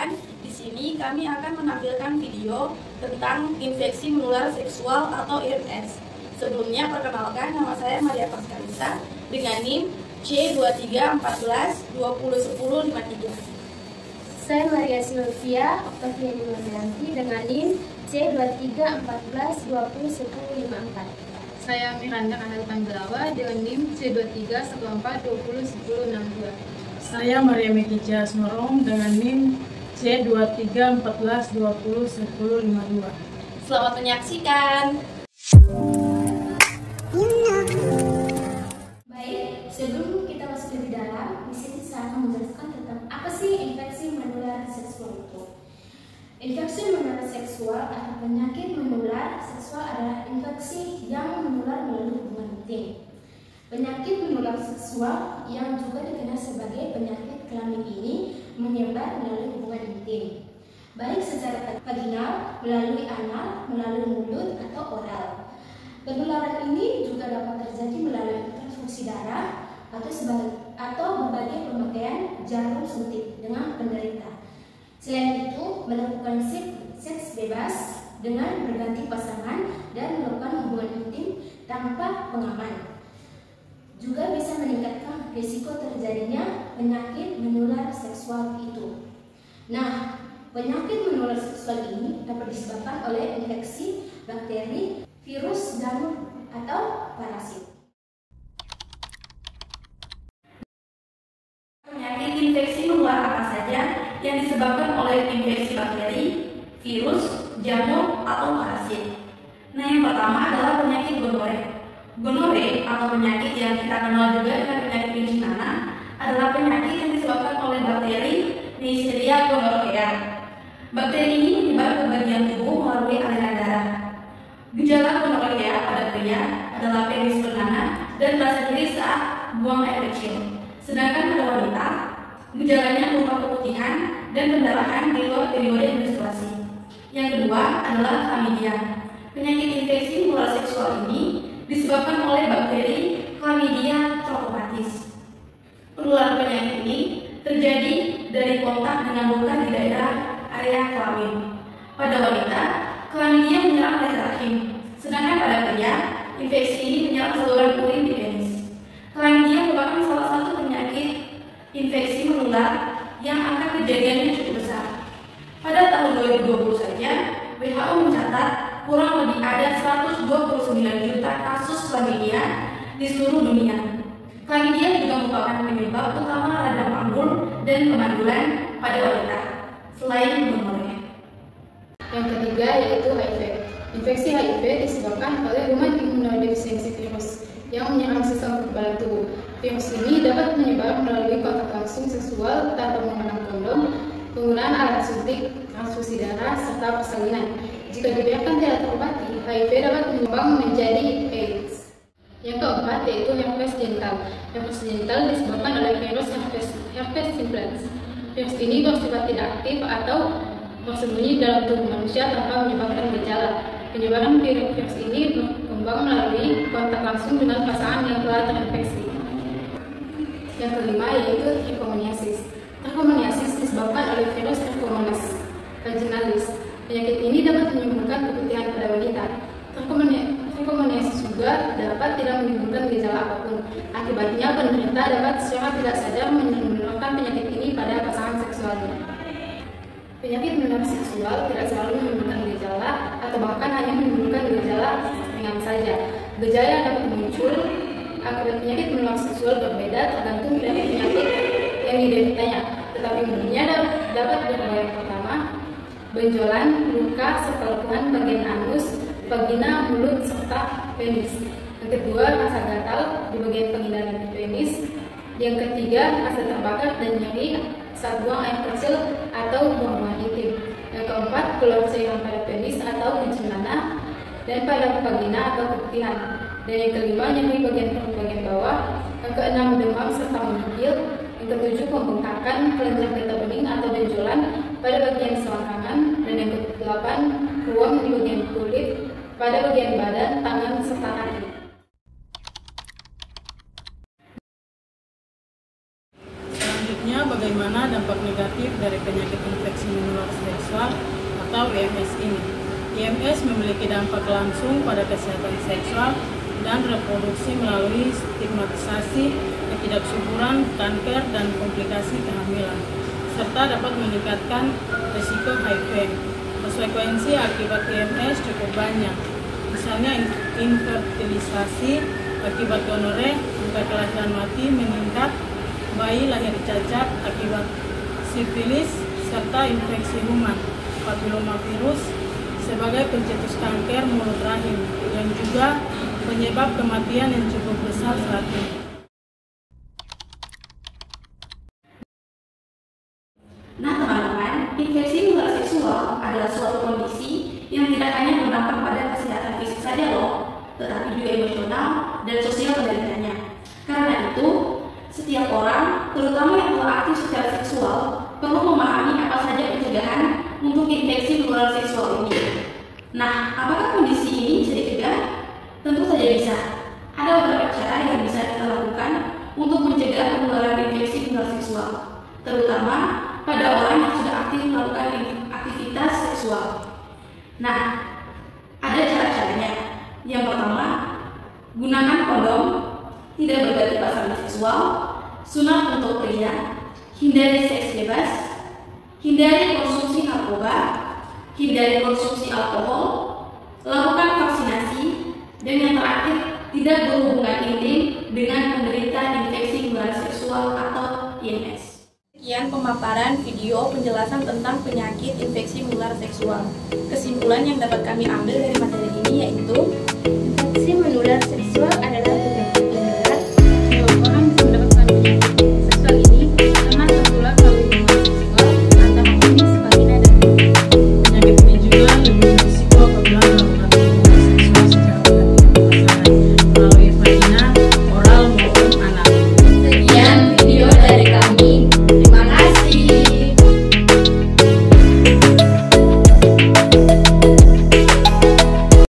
perkenalkan, di sini kami akan menampilkan video tentang infeksi menular seksual atau IMS. Sebelumnya perkenalkan, nama saya Maria Paskalisa dengan NIM C2314201053. Saya Maria Silvia Octaviani Nuryanti dengan NIM C2314201054. Saya Miranda Kanal Panggelawa dengan NIM C2314201062. Saya Maria Mekija Asnorong dengan NIM C2314201052. Selamat menyaksikan. Baik, sebelum kita masuk lebih dalam, di sini saya akan menjelaskan tentang apa sih infeksi menular seksual itu. Infeksi menular seksual atau penyakit menular seksual adalah infeksi yang menular melalui hubungan intim. Penyakit menular seksual yang juga dikenal sebagai penyakit kelamin ini menyebar melalui hubungan intim, baik secara vaginal, melalui anal, melalui mulut, atau oral. Penularan ini juga dapat terjadi melalui transfusi darah atau berbagai pemakaian jarum suntik dengan penderita. Selain itu, melakukan seks bebas dengan berganti pasangan dan melakukan hubungan intim tanpa pengaman juga bisa meningkatkan risiko terjadinya penyakit menular seksual itu. Nah, penyakit menular seksual ini dapat disebabkan oleh infeksi, bakteri, virus, jamur, atau parasit. Penyakit infeksi menular apa saja yang disebabkan oleh infeksi bakteri, virus, jamur, atau parasit? Nah, yang pertama adalah penyakit gonore. Gonore atau penyakit yang kita kenal juga dengan penyakit virus nana adalah penyakit yang disebabkan oleh bakteri Neisseria gonorrhea. Bakteri ini menyebar ke bagian tubuh melalui aliran darah. Gejala gonorrhea pada pria adalah penis bernanah dan rasa nyeri saat buang air kecil. Sedangkan pada wanita, gejalanya berupa keputihan dan pendarahan di luar periode menstruasi. Yang kedua adalah chlamydia. Penyakit infeksi menular seksual ini disebabkan oleh bakteri Chlamydia trachomatis. Penularan penyakit ini terjadi dari kontak dengan luka di daerah area kelamin. Pada wanita, Chlamydia menyerang area rahim, sedangkan pada pria, infeksi ini menyerang saluran urin di penis. Chlamydia merupakan salah satu penyakit infeksi menular yang angka kejadiannya cukup besar. Pada tahun 2020 saja, WHO mencatat kurang lebih ada 129 juta kasus chlamydia di seluruh dunia. Chlamydia juga merupakan penyebab utama radang panggul dan kemandulan pada wanita, selain gonore. Yang ketiga yaitu HIV. Infeksi HIV disebabkan oleh human immunodeficiency virus yang menyerang sistem kekebalan tubuh. Virus ini dapat menyebar melalui kontak langsung seksual tanpa menggunakan kondom, penggunaan alat suntik, transfusi darah, serta persalinan. Jika dibiarkan tidak terobati, HIV dapat mengembang menjadi AIDS. Yang keempat yaitu herpes genital. Herpes genital disebabkan oleh virus herpes simplex. Virus ini bersifat tidak aktif atau bersembunyi dalam tubuh manusia tanpa menyebabkan gejala. Penyebaran virus ini berkembang melalui kontak langsung dengan pasangan yang telah terinfeksi. Yang kelima yaitu trichomoniasis. Trichomoniasis disebabkan oleh virus Trichomonas vaginalis. Penyakit ini dapat menimbulkan keputihan pada wanita. Trichomoniasis juga dapat tidak menimbulkan gejala apapun. Akibatnya penderita dapat secara tidak sadar menularkan penyakit ini pada pasangan seksualnya. Penyakit menular seksual tidak selalu menimbulkan gejala atau bahkan hanya menimbulkan gejala ringan saja. Gejala yang dapat muncul akibat penyakit menular seksual berbeda tergantung dari penyakit yang dideritanya, tetapi umumnya dapat berbeda. Pertama, benjolan, luka, serta lekukan bagian anus, vagina, mulut, serta penis. Yang kedua, rasa gatal di bagian pengindahan penis. Yang ketiga, rasa terbakar dan nyeri saat buang air kecil atau buang intim. Yang keempat, keluar cairan pada penis atau kencing nanah dan pada vagina atau keputihan. Dan yang kelima, nyeri bagian perut bagian bawah. Yang keenam, demam serta menggigil. Yang ketujuh, pembengkakan kelenjar getah bening atau benjolan pada bagian selangkangan. Dan yang kedelapan, ruam di bagian kulit, pada bagian badan, tangan, serta kaki. Selanjutnya, bagaimana dampak negatif dari penyakit infeksi menular seksual atau IMS ini. IMS memiliki dampak langsung pada kesehatan seksual dan reproduksi melalui stigmatisasi, ketidaksuburan, kanker, dan komplikasi kehamilan, serta dapat meningkatkan risiko HIV. Konsekuensi akibat IMS cukup banyak, misalnya infertilisasi akibat gonore, angka kelahiran mati meningkat, bayi lahir cacat akibat sifilis, serta infeksi human papilomavirus sebagai pencetus kanker mulut rahim yang juga penyebab kematian yang cukup besar saat ini. Nah teman-teman, infeksi menular seksual adalah suatu kondisi yang tidak hanya berdampak pada kesehatan fisik saja loh, tetapi juga emosional dan sosial penderitanya. Karena itu, setiap orang, terutama yang telah aktif secara seksual, perlu memahami apa saja pencegahan untuk infeksi menular seksual ini. Nah, apakah kondisi ini bisa dicegah? Tentu saja bisa. Ada beberapa cara yang bisa kita lakukan untuk mencegah penularan infeksi menular seksual, terutama pada orang yang sudah aktif melakukan aktivitas seksual. Nah, ada cara-caranya. Yang pertama, gunakan kondom, tidak berganti pasangan seksual, sunat untuk pria, hindari seks bebas, hindari konsumsi narkoba, hindari konsumsi alkohol, lakukan vaksinasi, dan yang terakhir, tidak berhubungan intim dengan penderita infeksi menular seksual atau IMS. Sekian pemaparan video penjelasan tentang penyakit infeksi menular seksual. Kesimpulan yang dapat kami ambil dari materi ini yaitu infeksi menular seksual